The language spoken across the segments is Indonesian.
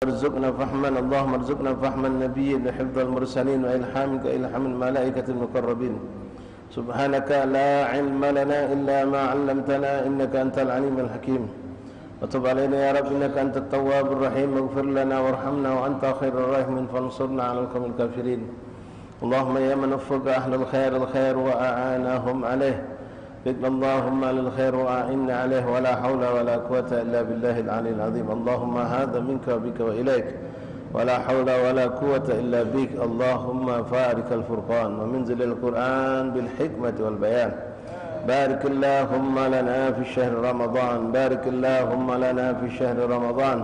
ارزقنا فهم اللهم ارزقنا فهم النبي لحفظ المرسلين وإلحامك إلحام الملائكة المقربين. سبحانك لا علم لنا إلا ما علمتنا إنك أنت العليم الحكيم. وتب علينا يا رب إنك أنت التواب الرحيم. اغفر لنا وارحمنا وأنت خير الراحمين فانصرنا على القوم الكافرين. اللهم يا من وفق أهل الخير وأعانهم عليه، بك اللهم للخير وأعنا عليه، ولا حول ولا قوة إلا بالله العلي العظيم. اللهم هذا منك وبك وإليك، ولا حول ولا قوة إلا بك. اللهم فارق الفرقان ومنزل القرآن بالحكمة والبيان. بارك اللهم لنا في شهر رمضان، بارك اللهم لنا في شهر رمضان،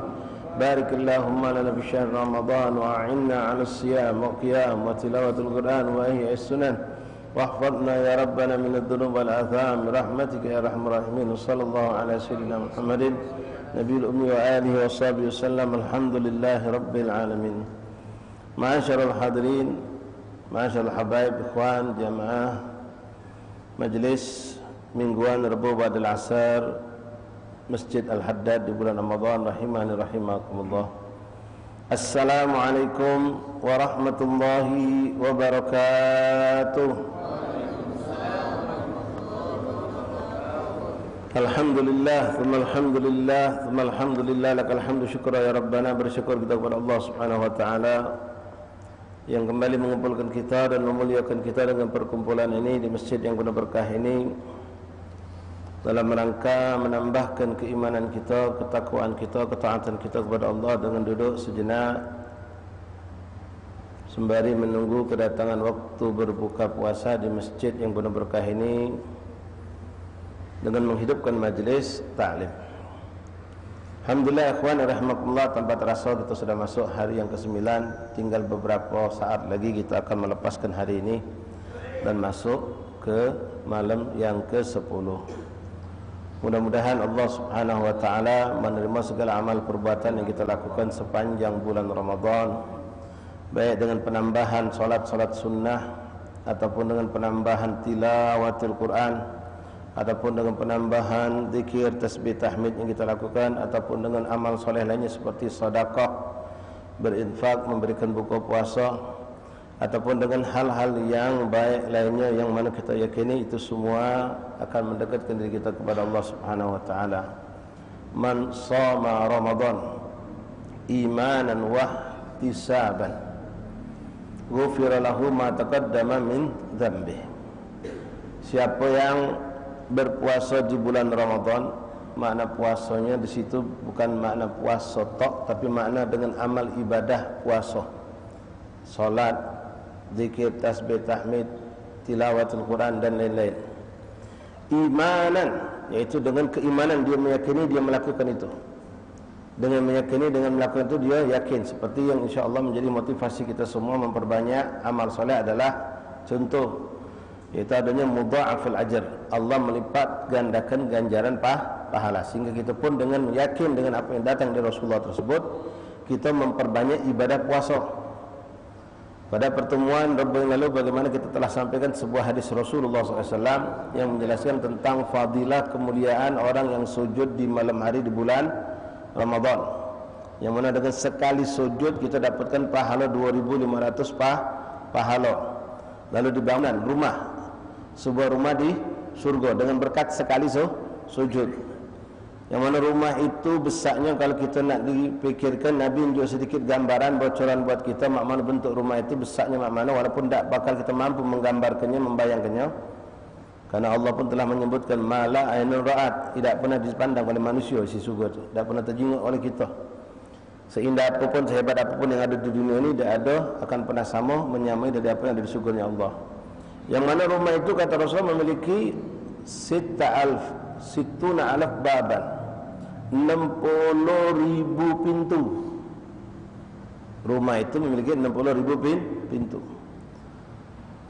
بارك اللهم لنا في شهر رمضان، وأعنا على الصيام والقيام وتلاوة القرآن وإحياء السنن، واحفظنا يا ربنا من الذنوب والآثام برحمتك يا أرحم الراحمين. وصلى الله على سيدنا محمد نبي الأمي وآله وصحبه وسلم. الحمد لله رب العالمين. Ma'asyiral hadirin, ma'asyiral habaib, ikhwan, jamaah majlis mingguan Rabu ba'dal asar Masjid Al-Haddad di bulan Ramadan rahimani rahimakumullah. Assalamualaikum warahmatullahi wabarakatuh. Alhamdulillah, thumma alhamdulillah, lakal hamdu syukra ya Rabbana. Bersyukur kita kepada Allah subhanahu wa ta'ala yang kembali mengumpulkan kita dan memuliakan kita dengan perkumpulan ini di masjid yang penuh berkah ini, dalam rangka menambahkan keimanan kita, ketakwaan kita, ketaatan kita kepada Allah dengan duduk sejenak sembari menunggu kedatangan waktu berbuka puasa di masjid yang penuh berkah ini dengan menghidupkan majlis ta'lim. Alhamdulillah ikhwan rahimakumullah, tanpa terasa kita sudah masuk hari yang ke-9. Tinggal beberapa saat lagi kita akan melepaskan hari ini dan masuk ke malam yang ke-10. Mudah-mudahan Allah subhanahu wa ta'ala menerima segala amal perbuatan yang kita lakukan sepanjang bulan Ramadan, baik dengan penambahan solat-solat sunnah, ataupun dengan penambahan tilawatul Quran, ataupun dengan penambahan zikir, tasbih, tahmid yang kita lakukan, ataupun dengan amal soleh lainnya seperti sedekah, berinfak, memberikan buka puasa, ataupun dengan hal-hal yang baik lainnya yang mana kita yakini itu semua akan mendekatkan diri kita kepada Allah subhanahu wa ta'ala. Man shoma Ramadan imanan wa ihtisaban ghufira lahu ma taqaddama min dzambih. Siapa yang berpuasa di bulan Ramadan, makna puasanya di situ bukan makna puasa tok, tapi makna dengan amal ibadah puasa, salat, zikir, tasbih, tahmid, tilawatul Quran dan lain-lain. Imanan, yaitu dengan keimanan, dia meyakini dia melakukan itu. Dengan meyakini, dengan melakukan itu dia yakin. Seperti yang insya-Allah menjadi motivasi kita semua memperbanyak amal soleh adalah contoh, yaitu adanya mudha'aful ajr. Allah melipat gandakan ganjaran pahala, sehingga kita pun dengan yakin dengan apa yang datang dari Rasulullah tersebut, kita memperbanyak ibadah puasa. Pada pertemuan Rabu yang lalu bagaimana kita telah sampaikan sebuah hadis Rasulullah SAW yang menjelaskan tentang fadilah kemuliaan orang yang sujud di malam hari di bulan Ramadan, yang mana dengan sekali sujud kita dapatkan pahala 2.500 pahala. Lalu dibangun rumah, sebuah rumah di surga dengan berkat sekali sujud. Yang mana rumah itu besarnya, kalau kita nak dipikirkan, Nabi juga sedikit gambaran, bocoran buat kita mak mana bentuk rumah itu besarnya mak mana, walaupun tak bakal kita mampu menggambarkannya, membayangkannya, karena Allah pun telah menyebutkan mala ainun ra'at, tidak pernah dipandang oleh manusia isi surga itu, tidak pernah terjenguk oleh kita. Seindah apapun, sehebat apapun yang ada di dunia ini, tidak ada akan pernah sama menyamai dari apa yang ada di surganya Allah. Yang mana rumah itu kata Rasulullah memiliki 60,000 baban, 60.000 pintu. Rumah itu memiliki 60.000 pintu.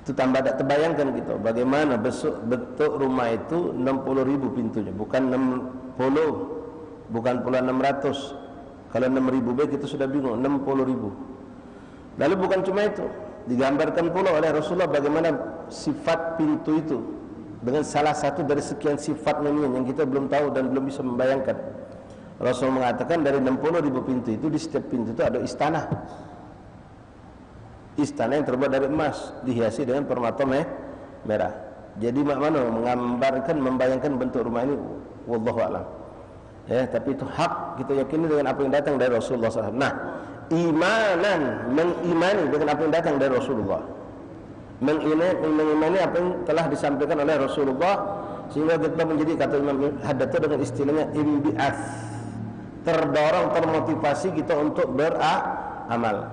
Itu tambah tak terbayangkan kita bagaimana bentuk rumah itu 60.000 pintunya, bukan 60, bukan pula 600. Kalau 6.000 baik kita sudah bingung, 60.000. Lalu bukan cuma itu, digambarkan pula oleh Rasulullah bagaimana sifat pintu itu dengan salah satu dari sekian sifatnya yang kita belum tahu dan belum bisa membayangkan. Rasul mengatakan dari 60.000 pintu itu, di setiap pintu itu ada istana. Istana yang terbuat dari emas, dihiasi dengan permata merah. Jadi makna menggambarkan, membayangkan bentuk rumah ini, wallahu a'lam. Ya, tapi itu hak kita yakini dengan apa yang datang dari Rasulullah SAW. Nah, imanan, mengimani dengan apa yang datang dari Rasulullah, mengimani apa yang telah disampaikan oleh Rasulullah, sehingga kita menjadi, kata Imam Haddad dengan istilahnya imbi'ath, terdorong, termotivasi kita untuk beramal.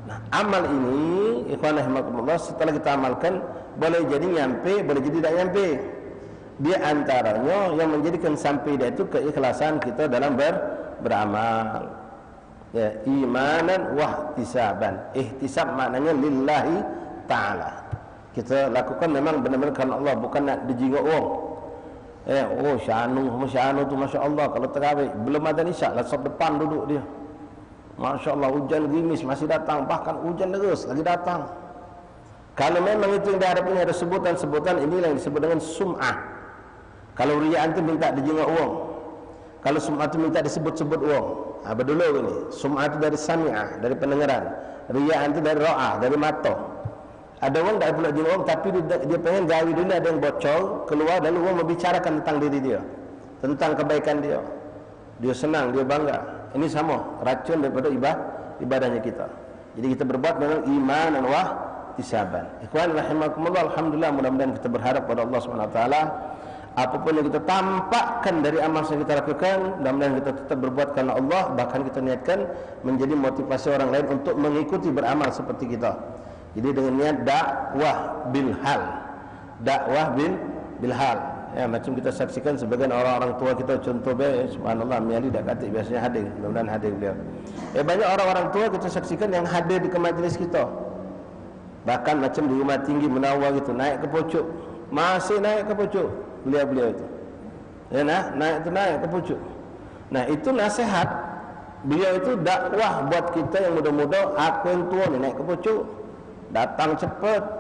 Nah, amal ini ikhwan rahimakumullah, setelah kita amalkan boleh jadi nyampe, boleh jadi tidak nyampe. Dia antaranya yang menjadikan sampai dia itu keikhlasan kita dalam beramal. Ya, imanan wa ihtisaban. Ihtisab maknanya lillahi ta'ala. Kita lakukan memang benar-benar karena Allah, bukan nak dijingok orang. Oh syanu tu Masya Allah, kalau terawih belum ada isyak lah, sop depan duduk dia. Masya Allah, hujan gerimis masih datang, bahkan hujan deras lagi datang. Kalau memang itu yang dihadapi, ada sebutan-sebutan, inilah yang disebut dengan sum'ah. Kalau riyaan itu minta dijenguk uang, kalau sum'ah itu minta disebut-sebut uang. Apa dulu ini? Sum'ah itu dari sami'ah, dari pendengaran. Riyaan itu dari ra'ah, dari mata. Ada orang tak pula jenguk uang, tapi dia pengen gawi dulu, ada yang bocor keluar, dan uang membicarakan tentang diri dia, tentang kebaikan dia. Dia senang, dia bangga. Ini sama racun daripada ibadahnya kita. Jadi kita berbuat dengan iman dan ihtisaban. Ikhwan rahimakumullah, alhamdulillah, mudah-mudahan kita berharap pada Allah Subhanahu wa taala, apapun yang kita tampakkan dari amal yang kita lakukan, mudah-mudahan kita tetap berbuat karena Allah, bahkan kita niatkan menjadi motivasi orang lain untuk mengikuti beramal seperti kita. Jadi dengan niat dakwah bil hal. Dakwah bil hal. Ya, macam kita saksikan sebagian orang-orang tua kita, contoh subhanallah, miali dak katik biasanya hadir, mudah-mudahan hadir beliau. Banyak orang-orang tua kita saksikan yang hadir di majlis kita. Bahkan macam di rumah tinggi Munawwar gitu, naik ke pucuk, masih naik ke pucuk beliau-beliau itu. Ya, naik ke pucuk. Nah, itu nasihat beliau, itu dakwah buat kita yang muda-muda. Aku yang tua ni naik ke pucuk, datang cepat.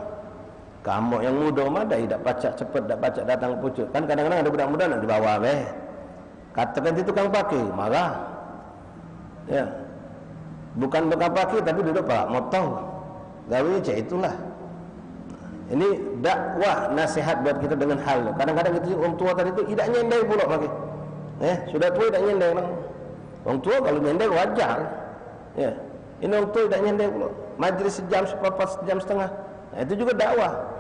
Kamu yang muda mah dah tidak pacak cepat, dak pacak datang ke pucuk. Kan kadang-kadang ada budak muda nak dibawa katakan itu tukang pakai, marah. Ya. Bukan tukang pakai tapi duduk pak motor. Gawe cek itulah. Ini dakwah nasihat buat kita dengan hal. Kadang-kadang itu orang tua tadi itu tidak nyendai pula pakai. Sudah tua tidak nyendai orang. Orang tua kalau nyendai wajar. Ya. Ini orang tua tidak nyendai pula. Majlis sejam, sejam setengah. Nah, itu juga dakwah.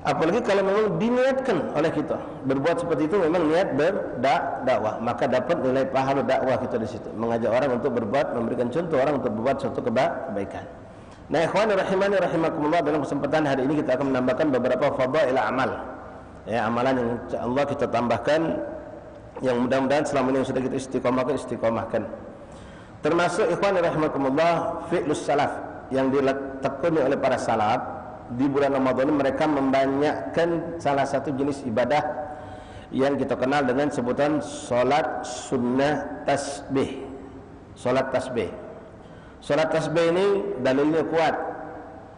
Apalagi kalau memang diniatkan oleh kita berbuat seperti itu, memang niat berdakwah, maka dapat nilai pahala dakwah kita di situ, mengajak orang untuk berbuat, memberikan contoh orang untuk berbuat suatu kebaikan. Nah, ikhwan rahimani rahimakumullah, dalam kesempatan hari ini kita akan menambahkan beberapa fadail amal. Ya, amalan yang Allah kita tambahkan, yang mudah-mudahan selama ini yang sudah kita istiqomahkan. Termasuk ikhwan rahimakumullah fi'lus salaf, yang ditekuni oleh para salaf. Di bulan Ramadan mereka membanyakkan salah satu jenis ibadah yang kita kenal dengan sebutan solat sunnah tasbih. Solat tasbih. Solat tasbih ini dalilnya kuat,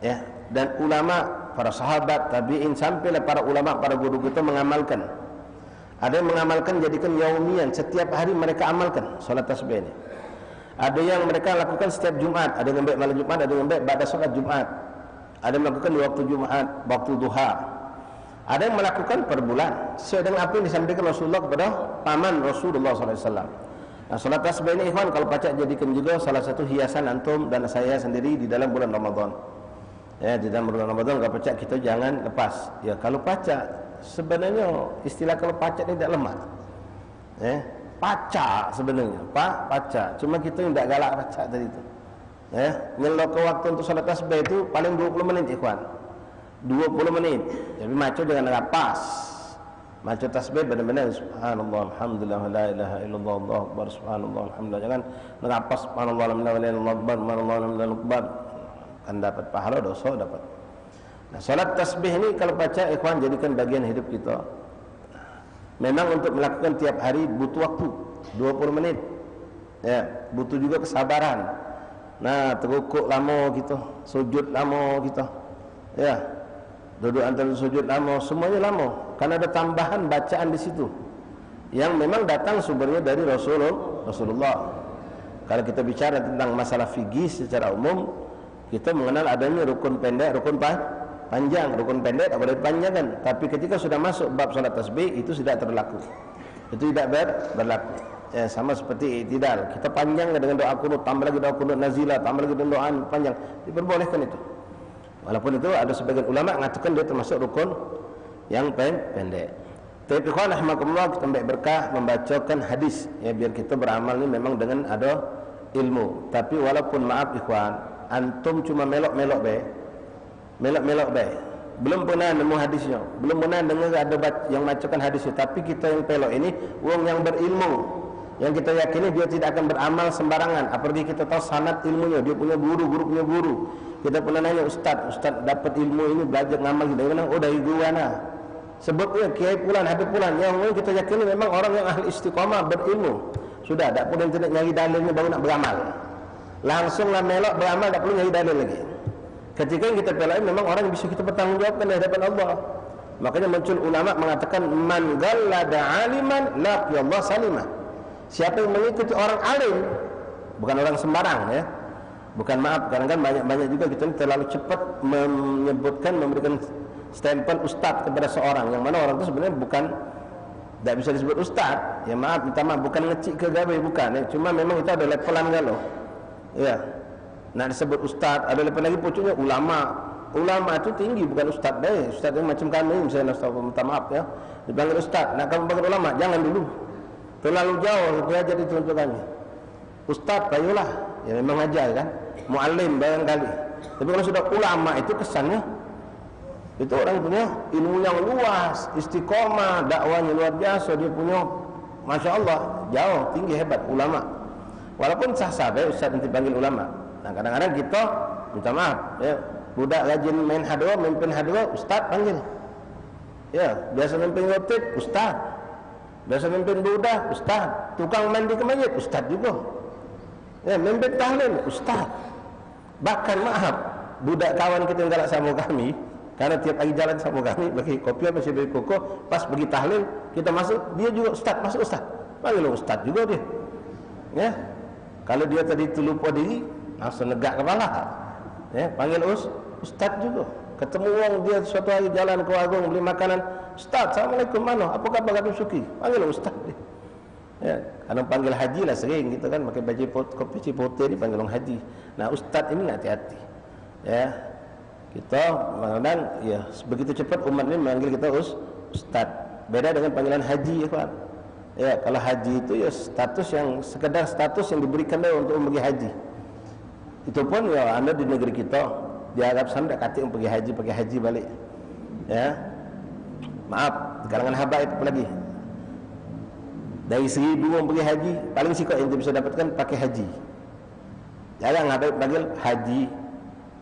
ya. Dan ulama, para sahabat, tabi'in, sampailah para ulama, para guru kita mengamalkan. Ada yang mengamalkan jadikan yaumian, setiap hari mereka amalkan solat tasbih ini. Ada yang mereka lakukan setiap Jumat, ada yang baik malam Jumat, ada yang baik pada solat Jumat. Ada yang melakukan di waktu Jumat, waktu duha. Ada yang melakukan per bulan, sesuai dengan apa yang disampaikan Rasulullah kepada paman Rasulullah SAW. Nah, solat tasbih ini ikhwan, kalau pacak jadikan juga salah satu hiasan antum dan saya sendiri di dalam bulan Ramadan. Ya, di dalam bulan Ramadan kalau pacak kita jangan lepas. Ya, kalau pacak sebenarnya istilah kalau pacak ini tidak lemah. Ya, pacak sebenarnya, pacak. Cuma kita yang tidak galak pacak tadi itu. Ya, ngelok ke waktu untuk salat tasbih itu paling 20 menit ikhwan. 20 menit. Jadi maco dengan rapas. Maco tasbih benar-benar subhanallah alhamdulillah la ilaha illallah Allahu akbar subhanallah alhamdulillah. Jangan ngerapas subhanallah alhamdulillah la ilaha illallah subhanallah alhamdulillah akbar. Kan dapat pahala, dosa dapat. Nah, salat tasbih ini kalau baca ikhwan jadikan bagian hidup kita. Memang untuk melakukan tiap hari butuh waktu 20 menit. Ya, butuh juga kesabaran. Nah, terukuk lama kita, sujud lama kita. Ya. Duduk antara sujud lama, semuanya lama. Karena ada tambahan bacaan di situ. yang memang datang sumbernya dari Rasulullah. Kalau kita bicara tentang masalah fikih secara umum, kita mengenal adanya rukun pendek, rukun panjang. Rukun pendek tak boleh dipanjangkan, tapi ketika sudah masuk bab salat tasbih itu tidak berlaku. Itu tidak berlaku. Ya, sama seperti i'tidal. Kita panjang dengan doa kunut, tambah lagi doa kunut nazilah, tambah lagi doa panjang. Diperbolehkan itu. Walaupun itu ada sebagian ulama mengatakan dia termasuk rukun yang pendek. Tapi ikhwan rahimakumullah, kita ambil berkah membacakan hadis ya, biar kita beramal ni memang dengan ada ilmu. Tapi walaupun maaf ikhwan, antum cuma melok-melok be, belum pernah nemu hadisnya, belum pernah dengar ada yang bacakan hadisnya. Tapi kita yang pelok ini wong yang berilmu, yang kita yakini dia tidak akan beramal sembarangan. Apalagi kita tahu sanad ilmunya, dia punya guru punya guru. Kita pernah nanya ustaz dapat ilmu ini belajar ngamal dari mana? Oh dari guru mana? Sebutnya kiai pulan, habib pulan. Yang kita yakini memang orang yang ahli istiqamah berilmu. Sudah, tak perlu tidak nyari dalilnya baru nak beramal. Langsunglah melok beramal, tak perlu nyari dalil lagi. Ketika yang kita pelai memang orang yang bisa kita bertanggungjawabkan di hadapan Allah. Makanya muncul ulama mengatakan man gallada aliman laqiyallah salimah. Siapa yang mengikuti orang alim, bukan orang sembarang ya. Bukan maaf, kadang-kadang banyak juga kita terlalu cepat menyebutkan, memberikan stempel ustaz kepada seorang yang mana orang itu sebenarnya bukan, tidak bisa disebut ustaz ya, maaf, minta maaf, bukan ngecik ke gawe, bukan ya. Cuma memang itu ada levelan galau ya, nak disebut ustaz. Ada level lagi pucuknya ulama itu tinggi, bukan ustaz deh. Ustaz yang macam kami misalnya, minta maaf ya, dipanggil ustaz. Nak kamu panggil ulama, jangan dulu, terlalu jauh belajar itu untuk kami. Ustaz payulah ya, memang ajar kan, muallim barangkali. Tapi kalau sudah ulama itu kesannya itu orang punya ilmu yang luas, istiqomah, dakwanya luar biasa, dia punya masya Allah jauh, tinggi, hebat, ulama. Walaupun sah-sah ya ustaz nanti panggil ulama. Nah kadang-kadang kita minta maaf ya, budak rajin main hadwa, memimpin hadwa, ustaz panggil ya. Biasa memimpin khotib, ustaz. Biasa memimpin budak, ustaz. Tukang mandi ke masjid, ustaz juga ya. Memimpin tahlil, ustaz. Bahkan maaf, budak kawan kita yang galak sama kami, karena tiap pagi jalan sama kami, bagi kopi masih beli koko, pas pergi tahlil kita masuk, dia juga ustaz, masuk ustaz, panggil ustaz juga dia ya. Kalau dia tadi lupa diri, langsung negak kepala ya, panggil ustaz juga. Ketemu orang dia suatu hari jalan ke warung beli makanan, ustaz, assalamualaikum, mana, apa khabar Kak Suki, panggil ustaz dia ya. Kadang panggil haji lah sering kita kan, pakai baju kopi cipote dipanggil orang haji. Nah ustaz ini hati-hati ya. Kita kadang-kadang ya begitu cepat umat ini memanggil kita ustaz. Beda dengan panggilan haji ya Pak. Ya, kalau haji itu ya status yang sekedar status yang diberikan untuk pergi haji. Itu pun ya Anda di negeri kita di Arab sana tak kata pergi haji balik. Ya. Maaf, di kalangan habaib lagi. Dari 1000 orang pergi haji, paling sikit yang bisa dapatkan pakai haji. Jarang habaib panggil haji.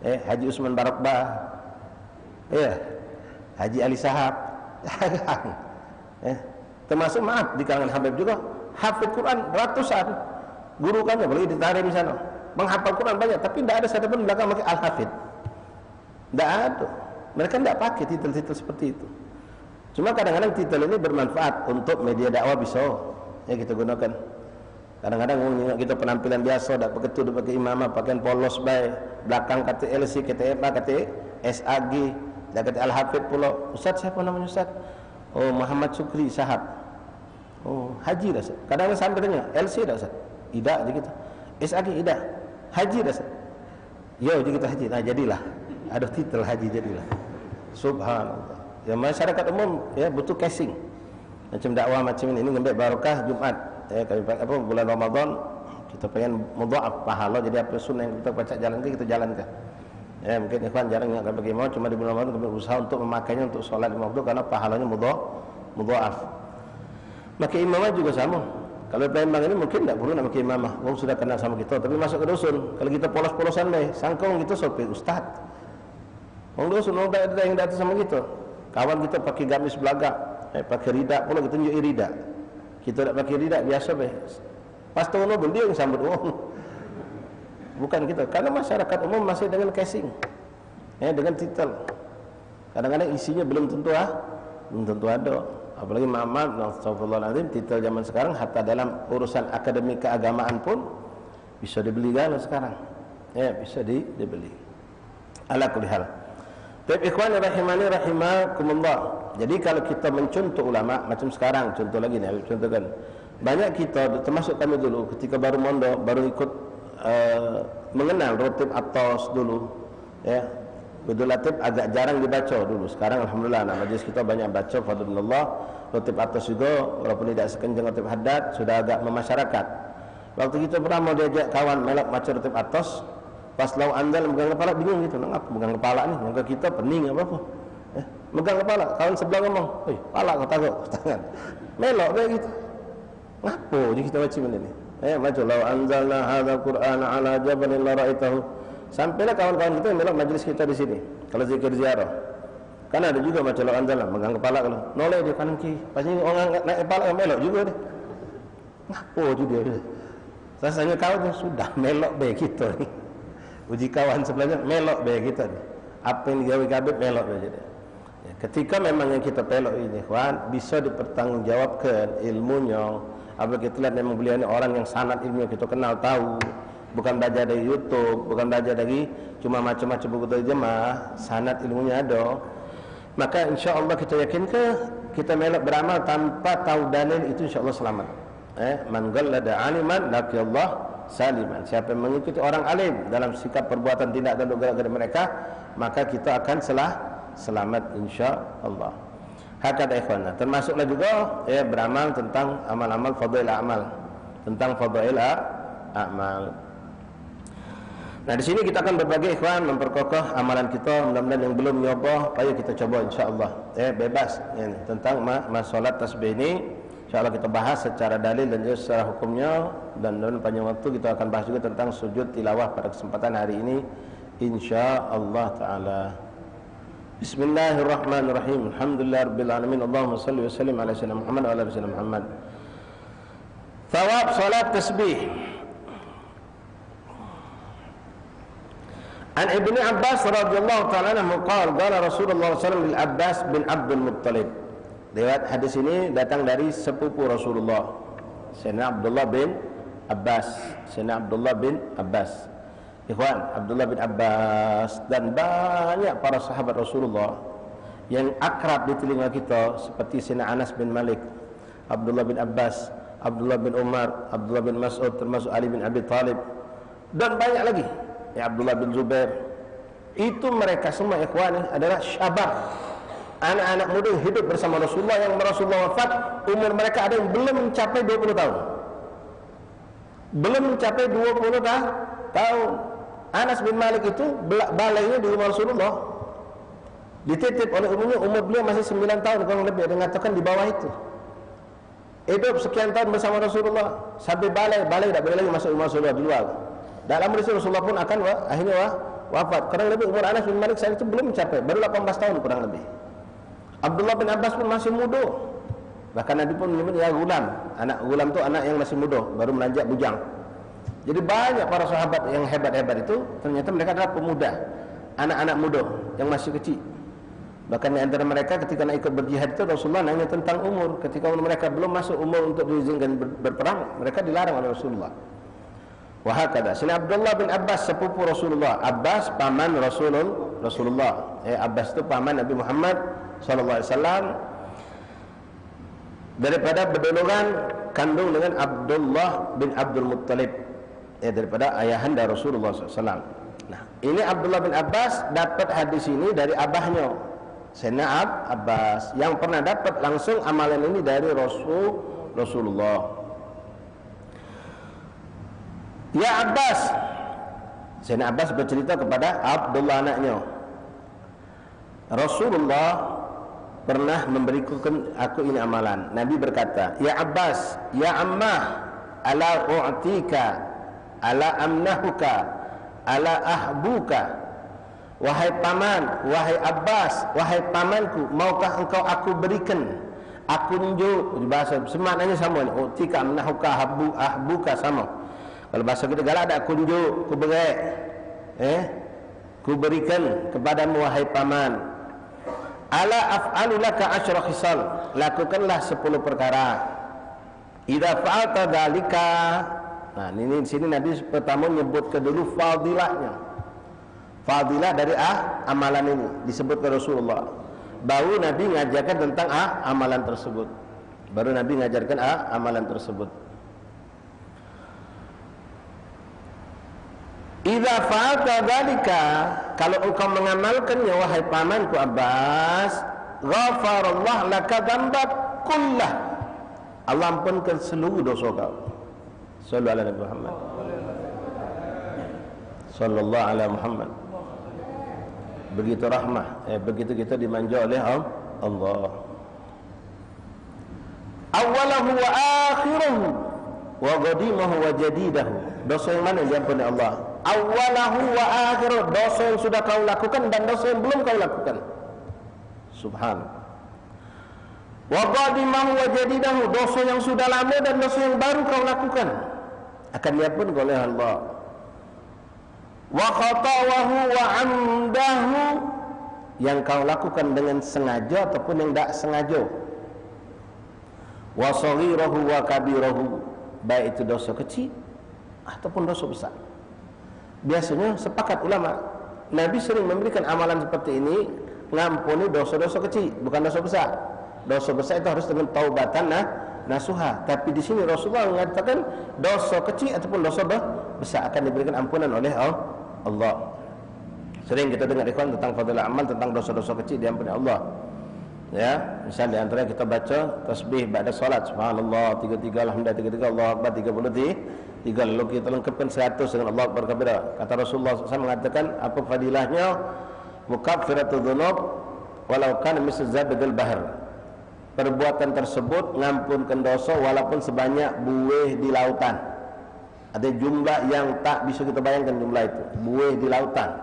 Haji Usman Barakbah, Haji Ali Sahab, termasuk maaf di kalangan habib juga hafid Quran ratusan, guru kami boleh ditarik di sana, menghafal Quran banyak, tapi tidak ada satu pun belakang pakai al-hafid, tidak ada. Mereka tidak pakai titel-titel seperti itu. Cuma kadang-kadang titel ini bermanfaat untuk media dakwah bisa ya kita gunakan. Kadang-kadang kita penampilan biasa, tak pakai tu, pakai imamah, pakaian polos baik, belakang kata LC, kata apa, kata SAG, dah kata Al-Hafid pula. Ustaz siapa namanya Ustaz? Oh Muhammad Sukri Sahab. Oh haji dah Ustaz. Kadang-kadang sampai tanya, LC dah Ustaz? Tidak je kita. SAG tidak. Haji dah Ustaz? Yo je kita haji. Nah jadilah. Ada titel haji jadilah. Subhanallah. Ya masyarakat umum ya butuh casing. Macam dakwah macam ini ngambil barakah Jumat. Kami bulan Ramadan kita pengen mudha'af pahala, jadi apa sunnah yang kita baca jalankan kita jalankan. Ya mungkin ikhwan jarang yang akan bagaimana, cuma di bulan Ramadan kami berusaha untuk memakainya untuk solat 5 waktu karena pahalanya mudha'af. Maka imamah juga sama. Kalau Palembang ini mungkin tidak perlu nak pakai imamah, orang sudah kenal sama kita. Tapi masuk ke dusun, kalau kita polos-polosan deh, sangkong kita sopir ustaz. Orang dusun orang ada yang datang sama kita. Kawan kita pakai gamis belagak, pakai ridak pula kita tunjuk ridak. Kita tak pakai ridak biasa be. Pas tahun Nobel dia yang sambut orang. Bukan kita. Karena masyarakat umum masih dengan casing. Dengan titel. Kadang-kadang isinya belum tentu ada. Apalagi maaf, astagfirullahaladzim, titel zaman sekarang hatta dalam urusan akademik keagamaan pun bisa dibeli galau sekarang. Ya, bisa dibeli. Ala kulli hal. Baik ikhwan rahimani rahimakumullah. Jadi kalau kita mencontoh ulama macam sekarang, contoh lagi nih, contohkan. Banyak kita termasuk kami dulu ketika baru mondok, baru ikut mengenal rotib atas dulu. Ya. Bedul latib agak jarang dibaca dulu. Sekarang alhamdulillah anak majlis kita banyak baca fadlullah. Rotib atas juga walaupun tidak sekencang rotib haddad sudah agak memasyarakat. Waktu kita pernah mau diajak kawan melak baca rotib atas, pas lau andal megang kepala bingung gitu. Ngapa megang kepala nih? Yang kita pening apa? Megang kepala, kawan sebelah ngomong, "Oi, pala kau tahu tangan." Melok kayak gitu. Ngapo jadi kita baca benda ni? Baca lau anzalna hadzal qur'ana ala jabalin la ra'aitahu. Sampailah kawan-kawan kita yang melok majlis kita di sini. Kalau zikir ziarah, kan ada juga macam lau anzalna megang kepala kalau noleh di kanan kiri. Pasti orang naik kepala melok juga dia. Ngapo juga dia? Rasanya kawan tu sudah melok be kita ni. Uji kawan sebelahnya melok be kita ni. Apa yang digawe kabeh melok be jadi. Ketika memang yang kita pelok ini kawan bisa dipertanggungjawabkan ilmunya. Apabila kita lihat memang beliau ini orang yang sanad ilmu yang kita kenal tahu, bukan belajar dari YouTube, bukan belajar dari cuma macam-macam buku terjemah, sanad ilmunya ada. Maka insya Allah kita yakin kita melok beramal tanpa tahu dalil itu insya Allah selamat. Man gallada aliman laqiyallah saliman. Siapa yang mengikuti orang alim dalam sikap perbuatan tindak dan gerak dari mereka, maka kita akan selamat insya Allah. Hakada ikhwana. Termasuklah juga beramal tentang amal-amal fadail amal, tentang fadail amal. Nah di sini kita akan berbagi ikhwan memperkokoh amalan kita. Mudah-mudahan yang belum nyoba, ayo kita coba insya-Allah. Bebas ini tentang salat tasbih ini. Insya-Allah kita bahas secara dalil dan juga secara hukumnya, dan dalam panjang waktu kita akan bahas juga tentang sujud tilawah pada kesempatan hari ini insya-Allah taala. Bismillahirrahmanirrahim. Alhamdulillahirabbil alamin. Allahumma shalli wa sallim ala sayyidina Muhammad wa ala ali sayyidina Muhammad. Thawab salat tasbih. An Ibnu Abbas radhiyallahu ta'ala anhu qala Rasulullah sallallahu alaihi wasallam lil Abbas bin Abdul Muttalib. Riwayat hadis ini datang dari sepupu Rasulullah, Sayyidina Abdullah bin Abbas. Sayyidina Abdullah bin Abbas. Ikhwan, Abdullah bin Abbas dan banyak para sahabat Rasulullah yang akrab di telinga kita seperti Sayyidina Anas bin Malik, Abdullah bin Abbas, Abdullah bin Umar, Abdullah bin Mas'ud, termasuk Ali bin Abi Thalib, dan banyak lagi. Abdullah bin Zubair. Itu mereka semua ikhwan adalah syabab, anak-anak muda yang hidup bersama Rasulullah, yang Rasulullah wafat umur mereka ada yang belum mencapai 20 tahun. Belum mencapai 20 tahun. Anas bin Malik itu balainya di rumah Rasulullah, dititip oleh umurnya, umur beliau masih 9 tahun kurang lebih, ada yang mengatakan di bawah itu. Hidup sekian tahun bersama Rasulullah sampai balai tak boleh lagi masuk rumah Rasulullah di luar. Dalam hadis Rasulullah pun akan akhirnya wafat. Kurang lebih umur Anas bin Malik saat itu belum mencapai, baru 18 tahun kurang lebih. Abdullah bin Abbas pun masih muda. Bahkan Nabi pun menyebut ya gulam. Anak gulam itu anak yang masih muda, baru menanjak bujang. Jadi banyak para sahabat yang hebat-hebat itu ternyata mereka adalah pemuda, anak-anak muda yang masih kecil. Bahkan di antara mereka ketika nak ikut berjihad itu Rasulullah nanya tentang umur. Ketika mereka belum masuk umur untuk diizinkan berperang, mereka dilarang oleh Rasulullah. Wahakada. Sini Abdullah bin Abbas sepupu Rasulullah. Abbas paman Rasulullah. Abbas itu paman Nabi Muhammad SAW. Daripada berdolongan kandung dengan Abdullah bin Abdul Muttalib. Daripada ayahanda Rasulullah SAW. Nah, ini Abdullah bin Abbas dapat hadis ini dari abahnya, Sayyidina Abbas, yang pernah dapat langsung amalan ini dari Rasulullah. Ya Abbas, Sayyidina Abbas bercerita kepada Abdullah anaknya, Rasulullah pernah memberikan aku ini amalan. Nabi berkata, Ya Abbas, Ya Ammah, ala u'tika, ala amnahuka, ala ahbuka. Wahai paman, wahai Abbas, wahai pamanku, maukah engkau aku berikan, aku tunjuk. Di bahasa semaknanya sama ni, u'tika, amnahuka, ahbuka sama. Kalau bahasa kita galak ada, aku tunjuk, aku beri, ku berikan kepadamu wahai paman. ala af'alu laka asyra khisal, lakukanlah 10 perkara. Idza fa'alta dzalika. Nah, ini di sini Nabi pertama menyebutkan dulu fadilahnya. Fadilah dari amalan ini disebut ke Rasulullah. Baru Nabi mengajarkan tentang amalan tersebut. Baru Nabi mengajarkan amalan tersebut. Idza fa'alta dzalika, kalau engkau mengamalkannya wahai pamanku Abbas, ghafarallahu laka dzambak kullah. Allah ampunkan seluruh dosa kau. Sallallahu alaihi Muhammad. Sallallahu alaihi Muhammad. Begitu rahmah, begitu kita dimanja oleh Allah. Awalahu wa akhiruhu wa qadimahu wa jadidahu. Dosa yang mana diampuni Allah? Awalahu wa akhiruhu, dosa yang sudah kau lakukan dan dosa yang belum kau lakukan. Subhanallah. Wa qadimahu wa jadidahu, dosa yang sudah lama dan dosa yang baru kau lakukan akan diampuni oleh Allah. Wa khatawahu wa amdahu, yang kau lakukan dengan sengaja ataupun yang tidak sengaja. Wa saghirahu wa kabirahu, baik itu dosa kecil ataupun dosa besar. Biasanya sepakat ulama, Nabi sering memberikan amalan seperti ini mengampuni dosa-dosa kecil, bukan dosa besar. Dosa besar itu harus dengan taubatan nasuha. Tapi di sini Rasulullah mengatakan dosa kecil ataupun dosa besar akan diberikan ampunan oleh Allah. Sering kita dengar ikhwan tentang fadilah amal, tentang dosa-dosa kecil diampuni Allah. Ya, misal di antara kita baca tasbih ba'da salat, subhanallah 33, alhamdulillah 33, Allahu akbar 33, lalu kita lengkapkan 100 dengan Allah akbar kabira. Kata Rasulullah SAW mengatakan apa fadilahnya? Mukaffiratul dzunub walau kana misl zabadil bahr. Perbuatan tersebut mengampunkan dosa walaupun sebanyak buih di lautan. Ada jumlah yang tak bisa kita bayangkan jumlah itu. Buih di lautan.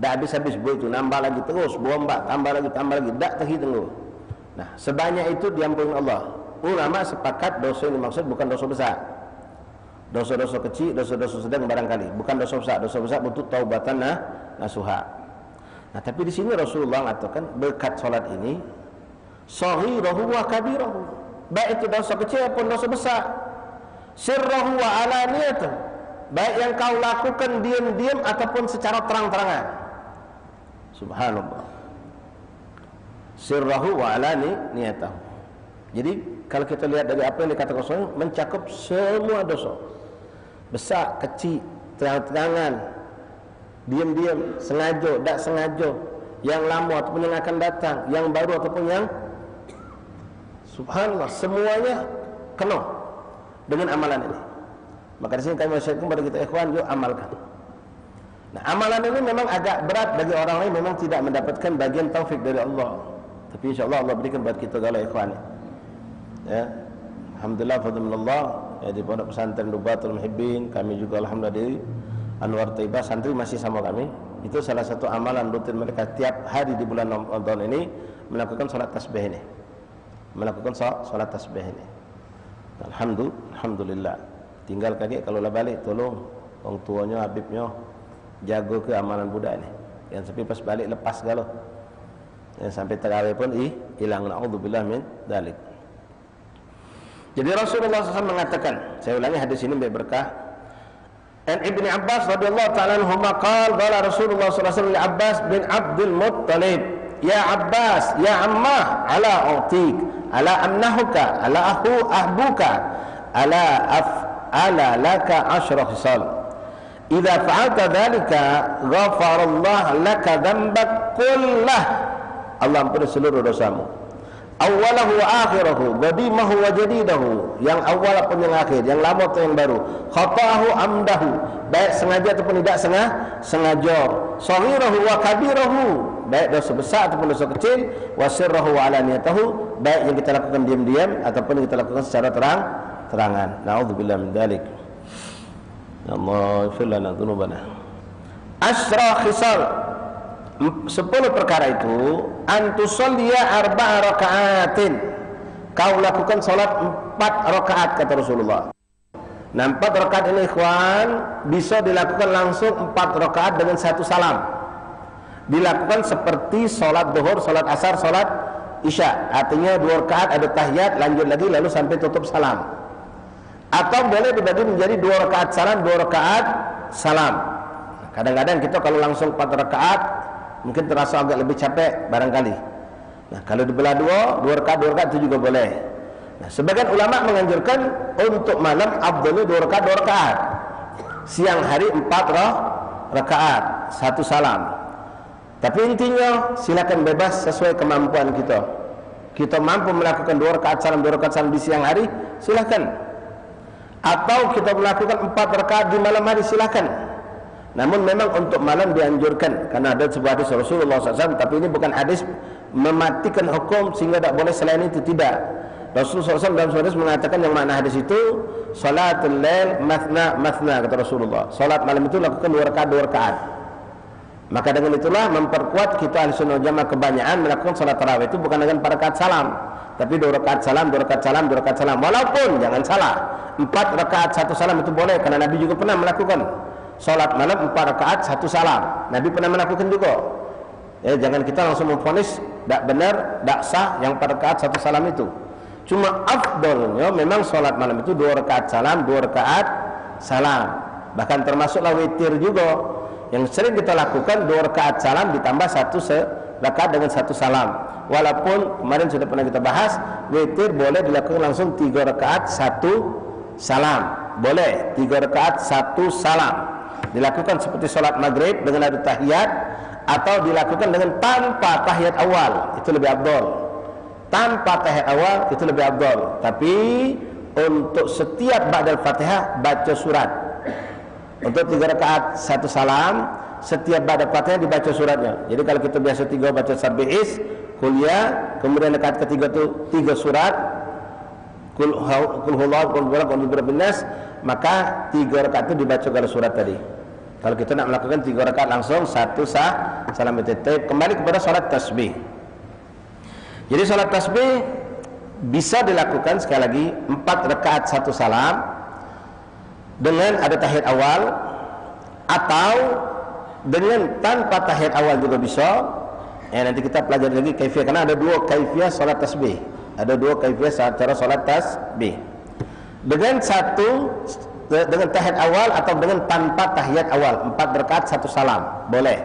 Dah habis-habis buih itu, nambah lagi terus, bombak, tambah lagi, tak terhitung. Nah, sebanyak itu diampuni Allah. Ulama sepakat dosa yang dimaksud bukan dosa besar. Dosa-dosa kecil, dosa-dosa sedang barangkali, bukan dosa besar. Dosa besar butuh taubatan nasuha. Nah, tapi di sini Rasulullah mengatakan berkat salat ini saghirahu wa kabirahu, baik itu dosa kecil ataupun dosa besar, sirrahu wa alaniyatuh, baik yang kau lakukan diam-diam ataupun secara terang-terangan. Subhanallah. Sirrahu wa alaniyatuh. Jadi kalau kita lihat dari apa yang dikatakan Rasulullah, mencakup semua dosa, besar, kecil, terang-terangan, diam-diam, sengaja, tak sengaja, yang lama ataupun yang akan datang, yang baru ataupun yang, subhanallah, semuanya kena dengan amalan ini. Maka di sini kami wasiatkan kepada kita ikhwan, yuk amalkan. Nah, amalan ini memang agak berat bagi orang lain, memang tidak mendapatkan bagian taufik dari Allah. Tapi insyaAllah Allah berikan buat kita kalau ikhwan. Ya, alhamdulillah, fadlullah. Ya, di pondok pesantren Dubatul Muhibbin, kami juga alhamdulillah di Anwar Taibah, santri masih sama kami. Itu salah satu amalan rutin mereka tiap hari di bulan Ramadan ini, melakukan salat tasbih ini. Melakukan salat tasbih ini. Alhamdulillah. Tinggal kaki kalau lah balik tolong orang tuanya, habibnya jaga ke amalan budak ini. Yang sampai pas balik lepas galau. Yang sampai tarawih pun hilang. Na'udzubillah min dzalik. Jadi Rasulullah SAW mengatakan, saya ulangi hadis ini berkah. An Ibnu Abbas radhiyallahu ta'ala anhuma qala Rasulullah sallallahu alaihi wasallam li Abbas bin Abdul Muttalib, ya Abbas, ya ammah, ala utik, ala amnahuka, ala ahbuka, ala laka asyra khisal. Idza fa'alta dzalika ghafara Allah laka dzambak kullah. Allah ampuni seluruh dosamu. Awalahu wa akhirahu, qadimahu wa jadidahu, yang awal ataupun yang akhir, yang lama atau yang baru, khatahu amdahu, baik sengaja ataupun tidak sengaja, saghirahu wa kabirahu, baik dosa besar ataupun dosa kecil, wa sirrahu wa alaniyatahu, baik yang kita lakukan diam-diam ataupun yang kita lakukan secara terang-terangan. Na'udzubillah min dzalik. Allah ighfir lana dzunubana. Asyra khisal, 10 perkara itu, antusalliya arba'a raka'atin, kau lakukan salat 4 rakaat kata Rasulullah. Nah, 4 rakaat ini ikhwan bisa dilakukan langsung 4 rakaat dengan 1 salam. dilakukan seperti sholat duhur, sholat asar, sholat isya. Artinya 2 rakaat ada tahiyat, lanjut lagi lalu sampai tutup salam. Atau boleh dibagi menjadi 2 rakaat salam, 2 rakaat salam. Kadang-kadang kita kalau langsung 4 rakaat mungkin terasa agak lebih capek barangkali. Nah, kalau dibelah 2 rakaat itu juga boleh. Nah, sebagian ulama menganjurkan untuk malam afdalnya 2 rakaat. Siang hari 4 rakaat, 1 salam. Tapi intinya silakan bebas sesuai kemampuan kita. Kita mampu melakukan 2 rakaat salam di siang hari, silakan. Atau kita melakukan 4 rakaat di malam hari, silakan. Namun memang untuk malam dianjurkan karena ada sebuah hadis Rasulullah SAW, tapi ini bukan hadis mematikan hukum sehingga tak boleh selain itu, tidak. Rasulullah SAW dalam hadis mengatakan yang makna hadis itu salatul lail mathna kata Rasulullah. Salat malam itu lakukan 2 rakaat. Maka dengan itulah memperkuat kita Ahlussunnah wal Jamaah kebanyakan melakukan salat tarawih itu bukan dengan 4 rakaat salam, tapi 2 rakaat salam. Walaupun jangan salah, 4 rakaat 1 salam itu boleh karena Nabi juga pernah melakukan salat malam 4 rakaat 1 salam. Nabi pernah melakukan juga. Jangan kita langsung memvonis tak benar, tak sah yang 4 rakaat 1 salam itu. Cuma afdalnya memang salat malam itu 2 rakaat salam, 2 rakaat salam. Bahkan termasuklah witir juga. Yang sering kita lakukan 2 rakaat salam ditambah 1 rakaat dengan 1 salam. Walaupun kemarin sudah pernah kita bahas, witir boleh dilakukan langsung 3 rakaat 1 salam. Boleh 3 rakaat 1 salam. Dilakukan seperti sholat maghrib dengan ada tahiyat, atau dilakukan dengan tanpa tahiyat awal, itu lebih afdal. Tanpa tahiyat awal itu lebih afdal. Tapi untuk setiap ba'dal Fatihah baca surat. Untuk 3 rakaat 1 salam, setiap ba'dal Fatihah dibaca suratnya. Jadi kalau kita biasa 3 baca Sabbi'is, kuliah, kemudian rakaat ketiga itu 3 surat, Kul huwallahu kul falaq kul birabbin nas, maka 3 rakaat itu dibaca kalau surat tadi. Kalau kita nak melakukan 3 rakaat langsung 1 salam itu. Kembali kepada salat tasbih. Jadi salat tasbih bisa dilakukan sekali lagi 4 rakaat 1 salam dengan ada tahiyat awal, atau dengan tanpa tahiyat awal juga bisa. Nanti kita pelajari lagi kaifiyah, karena ada 2 kaifiyah salat tasbih. Ada 2 kaifiyah cara salat tasbih. Dengan tahiyat awal atau dengan tanpa tahiyat awal, 4 rakaat 1 salam boleh.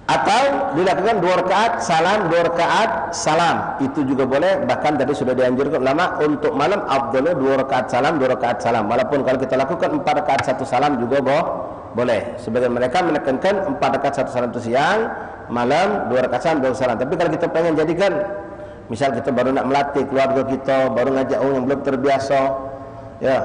Atau dilakukan 2 rakaat salam, 2 rakaat salam, itu juga boleh. Bahkan tadi sudah dianjurkan ulama untuk malam afdalnya 2 rakaat salam, 2 rakaat salam. Walaupun kalau kita lakukan 4 rakaat 1 salam juga boleh. Sebagian mereka menekankan 4 rakaat 1 salam itu siang, malam 2 rakaat salam, 2 salam. Tapi kalau kita pengen jadikan, misal kita baru nak melatih keluarga kita, baru ngajak orang yang belum terbiasa, ya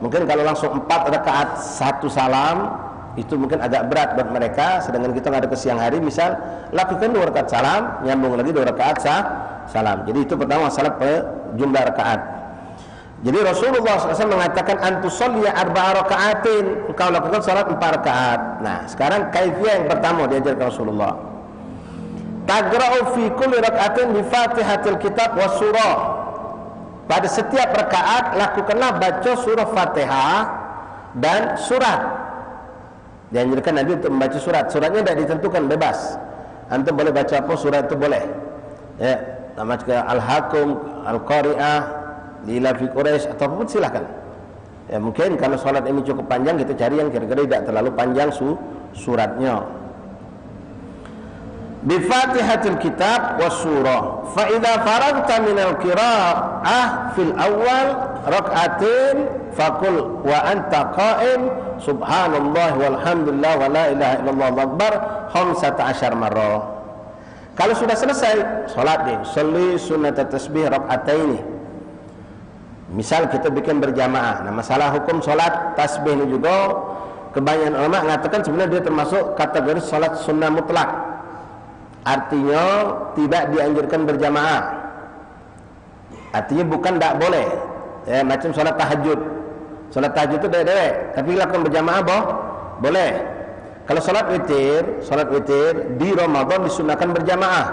mungkin kalau langsung 4 rakaat 1 salam itu mungkin agak berat buat mereka. Sedangkan kita nggak ada ke siang hari, misal lakukan 2 rakaat salam, nyambung lagi 2 rakaat salam. Jadi itu pertama masalah jumlah rakaat. Jadi Rasulullah SAW mengatakan antusolliya 4 rakaatin, engkau lakukan salat 4 rakaat. Nah, sekarang kaifiyah yang pertama diajarkan Rasulullah. Tagra'u fi kulli rakaatin bi Fatihatil Kitab was surah. Pada setiap rakaat lakukanlah baca surah Fatihah dan surat. Dianjurkan Nabi untuk membaca surat. Suratnya tidak ditentukan, bebas. Antum boleh baca apa surat itu boleh. Ya, nama Al-Hakum, Al-Qari'ah, Lila fi Quraisy atau apapun silahkan. Ya, mungkin kalau salat ini cukup panjang, kita cari yang kira-kira tidak terlalu panjang suratnya. Bi Fatihatil Kitab was surah. Fa idza faragta minal qira'ah fil awal rak'atin faqul wa anta qa'im subhanallah walhamdulillah wa la ilaha illallah akbar 15 marrah. Kalau sudah selesai salat ni, sholli sunnat tasbih rak'ataini. Misal kita bikin berjamaah. Nah, masalah hukum salat tasbih ini juga kebanyakan ulama mengatakan sebenarnya dia termasuk kategori salat sunnah mutlak. Artinya tidak dianjurkan berjamaah. Artinya bukan tak boleh. Ya, macam salat tahajud. Salat tahajud itu dewek, tapi lakukan berjamaah boleh. Kalau salat witir di Ramadan disunahkan berjamaah.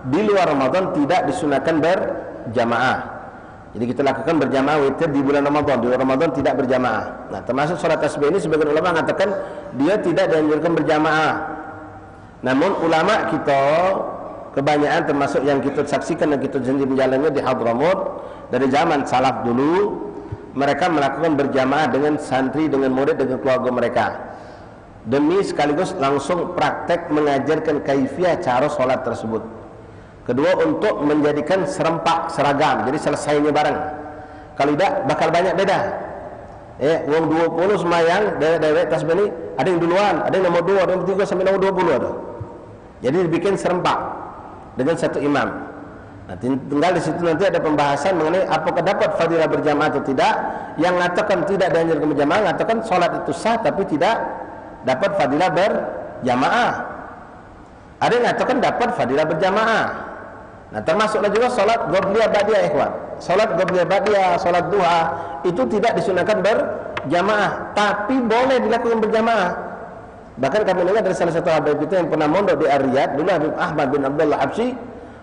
Di luar Ramadan tidak disunahkan berjamaah. Jadi kita lakukan berjamaah witir di bulan Ramadan. Di luar Ramadan tidak berjamaah. Nah, termasuk salat tasbih ini sebagian ulama mengatakan dia tidak dianjurkan berjamaah. Namun ulama kita kebanyakan termasuk yang kita saksikan dan kita sendiri menjalannya di Hadramut dari zaman salaf dulu, mereka melakukan berjamaah dengan santri, dengan murid, dengan keluarga mereka, demi sekaligus langsung praktek mengajarkan kaifiah cara solat tersebut. Kedua, untuk menjadikan serempak, seragam, jadi selesainya bareng. Kalau tidak bakal banyak beda. Wong 20 semayang, dewek tasbih ini ada yang duluan, ada yang nomor 2, ada yang nomor 3 sampai nomor 20 ada. Jadi dibikin serempak dengan satu imam. Nah, tinggal di situ nanti ada pembahasan mengenai apakah dapat fadilah berjamaah atau tidak. Yang mengatakan tidak dianjurkan berjamaah mengatakan solat itu sah tapi tidak dapat fadilah berjamaah. Ada yang mengatakan dapat fadilah berjamaah. Nah, termasuklah juga solat qobliyah ba'diyah, ikhwan. Solat qobliyah ba'diyah, solat duha itu tidak disunahkan berjamaah, tapi boleh dilakukan berjamaah. Bahkan kami dengar dari salah satu habib kita yang pernah mondok di Ar-Riyadh, dulu Habib Ahmad bin Abdullah Habsyi,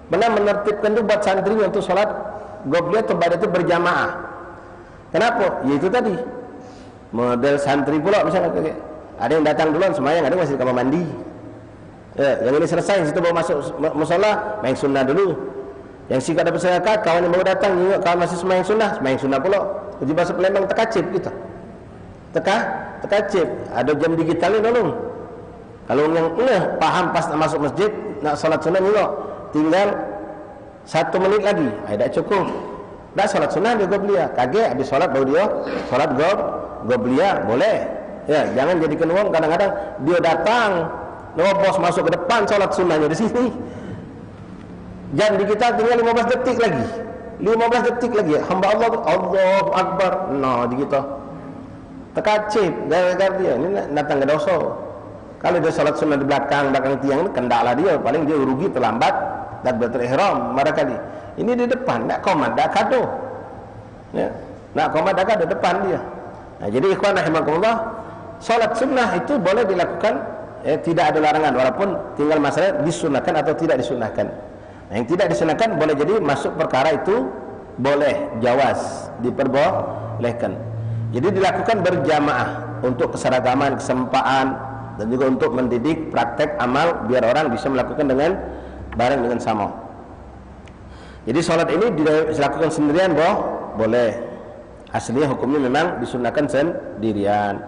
pernah menertibkan itu buat santrinya untuk sholat qobliyah atau ba'diyah itu berjamaah. Kenapa? Ya itu tadi, model santri pula, misalnya ada yang datang duluan semayang, ada yang masih di kamar mandi. Yang ini selesai, yang situ baru masuk musola, main sunnah dulu. Yang sikat dapat zakat, kawan yang baru datang, kawan masih semayang sunnah pula. Uji bahasa Palembang tekacip gitu. Tekacip. Ada jam digitalnya dulu. Kalau yang paham pas nak masuk masjid, nak solat sunnah juga, tinggal 1 menit lagi, tidak cukup. Dah solat sunnah dia qobliyah. Kaget habis solat baru dia solat qobliyah, boleh. Ya, jangan jadikan uang kadang-kadang dia datang, bos masuk ke depan solat sunnahnya di sini. Jam di kita tinggal 15 detik lagi. 15 detik lagi. Hamba Allah, Allahu Akbar. Nah, di kita. Tekacip gara-gara dia ini datang ke dosa. Kalau dia salat sunnah di belakang tiang, kendala dia, paling dia rugi terlambat takbiratul ihram barangkali. Ini di depan, nak komat dak kado. Ya. Nak komat dak kado depan dia. Nah, jadi ikhwan rahimakumullah, salat sunnah itu boleh dilakukan, tidak ada larangan, walaupun tinggal masalah disunahkan atau tidak disunahkan. Nah, yang tidak disunahkan boleh jadi masuk perkara itu boleh, jawaz, diperbolehkan. Jadi dilakukan berjamaah untuk keseragaman, kesempaan, dan juga untuk mendidik praktek amal biar orang bisa melakukan dengan bareng dengan sama. Jadi sholat ini dilakukan sendirian boleh. Aslinya hukumnya memang disunahkan sendirian.